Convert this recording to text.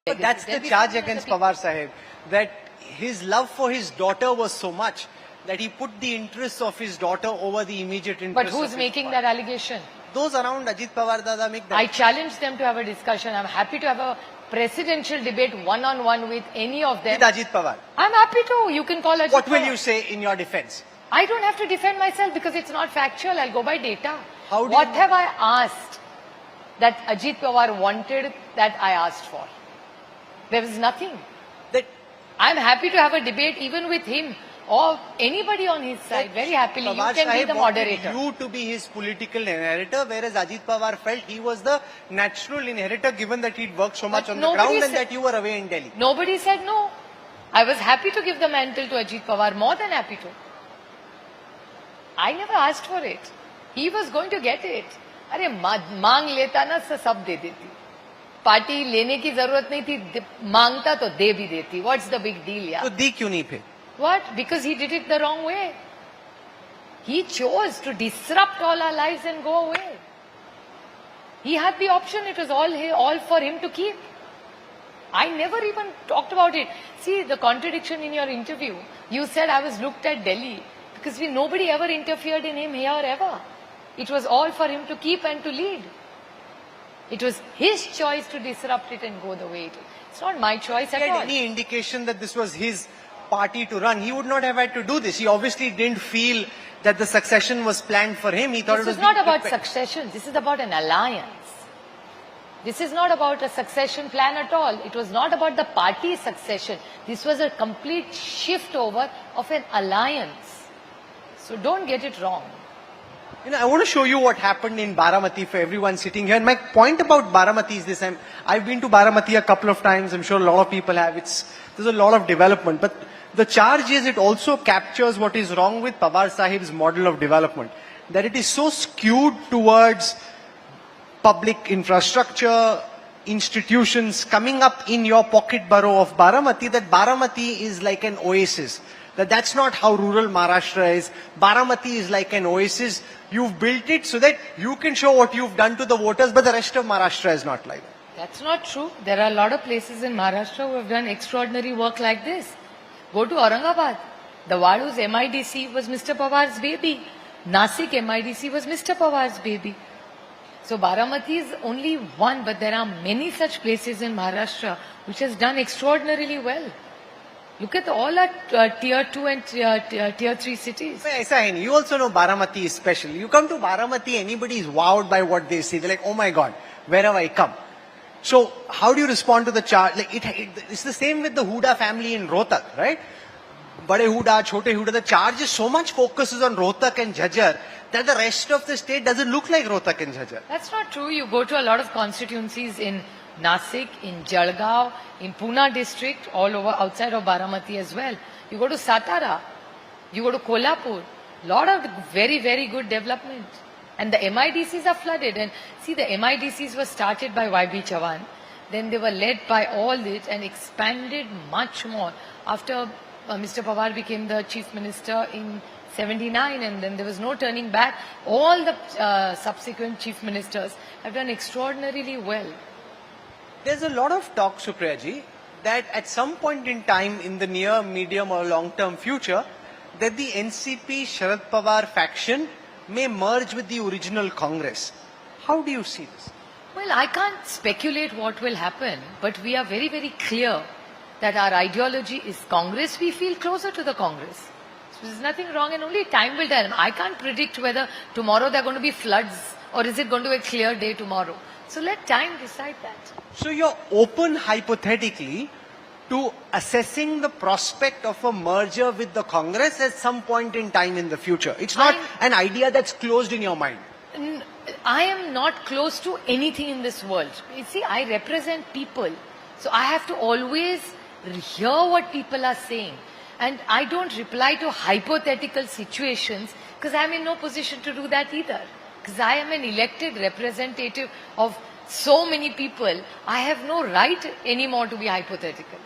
But that's the charge against Pawar Sahib, that his love for his daughter was so much that he put the interests of his daughter over the immediate interests. But who's making that allegation? Those around Ajit Pawar Dada make that. I challenge them to have a discussion. I'm happy to have a presidential debate one-on-one with any of them. With Ajit Pawar. I'm happy to. You can call Ajit What will Pawar. you say in your defense? I don't have to defend myself because it's not factual. I'll go by data. How do What you- have I asked that Ajit Pawar wanted that I asked for? There was nothing. That I'm happy to have a debate even with him or anybody on his side. Very happily. Pawar You can be Sahib the wanted moderator. you to be his political inheritor, whereas Ajit Pawar felt he was the natural inheritor, given that he'd worked so much But on the nobody ground and said- that you were away in Delhi. Nobody said no. I was happy to give the mantle to Ajit Pawar, more than happy to. I never asked for it. He was going to get it. अरे मांग लेता ना सब दे देती. Party लेने की जरूरत नहीं थी, मांगता तो दे भी देती. What's the big deal, yeah? तो दी क्यों नहीं फिर? What? Because he did it the wrong way. He chose to disrupt all our lives and go away. He had the option. It was all for him to keep. I never even talked about it. See the contradiction in your interview. You said I was looked at Delhi because nobody ever interfered in him here ever. It was all for him to keep and to lead. It was his choice to disrupt it and go the way it is. It's not my choice at Had all. any indication that this was his party to run, he would not have had to do this. He obviously didn't feel that the succession was planned for him. He thought This it was is not being about prepared. succession. This is about an alliance. This is not about a succession plan at all. It was not about the party succession. This was a complete shift over of an alliance. So don't get it wrong. You know, I want to show you what happened in Baramati for everyone sitting here. And my point about Baramati is this. I've been to Baramati a couple of times. I'm sure a lot of people have. There's a lot of development. But the charge is it also captures what is wrong with Pawar Sahib's model of development. That it is so skewed towards public infrastructure, institutions coming up in your pocket borough of Baramati, that Baramati is like an oasis. That's not how rural Maharashtra is. Baramati is like an oasis. You've built it so that you can show what you've done to the voters, but the rest of Maharashtra is not like that. That's not true. There are a lot of places in Maharashtra who have done extraordinary work like this. Go to Aurangabad. The Vadu's MIDC was Mr. Pawar's baby. Nasik MIDC was Mr. Pawar's baby. So Baramati is only one, but there are many such places in Maharashtra which has done extraordinarily well. Look at all our tier 2 and tier 3 cities. ऐसा है नहीं. You also know Baramati is special. You come to Baramati, anybody is wowed by what they see. They're like, oh my God, where have I come? So how do you respond to the charge? Like it's the same with the Huda family in Rohtak, right? Bade Huda, Chote Huda, the charge is so much focuses on Rohtak and Jhajjar that the rest of the state doesn't look like Rohtak and Jhajjar. That's not true. You go to a lot of constituencies in Nasik, in Jalgaon, in Pune district, all over outside of Baramati as well. You go to Satara, you go to Kolhapur, lot of very, very good development. And the MIDCs are flooded. And see, the MIDCs were started by YB Chavan. Then they were led by all this and expanded much more after Mr. Pawar became the chief minister in 79, and then there was no turning back. All the subsequent chief ministers have done extraordinarily well. There's a lot of talk, Supriya ji, that at some point in time in the near, medium or long-term future, that the NCP Sharad Pawar faction may merge with the original Congress. How do you see this? Well, I can't speculate what will happen, but we are very, very clear that our ideology is Congress. We feel closer to the Congress. So there's nothing wrong, and only time will tell. I can't predict whether tomorrow there are going to be floods or is it going to be a clear day tomorrow. So let time decide that. So you're open hypothetically to assessing the prospect of a merger with the Congress at some point in time in the future. It's not an idea that's closed in your mind. I am not close to anything in this world. You see, I represent people. So I have to always hear what people are saying. And I don't reply to hypothetical situations because I'm in no position to do that either. Because I am an elected representative of so many people, I have no right anymore to be hypothetical.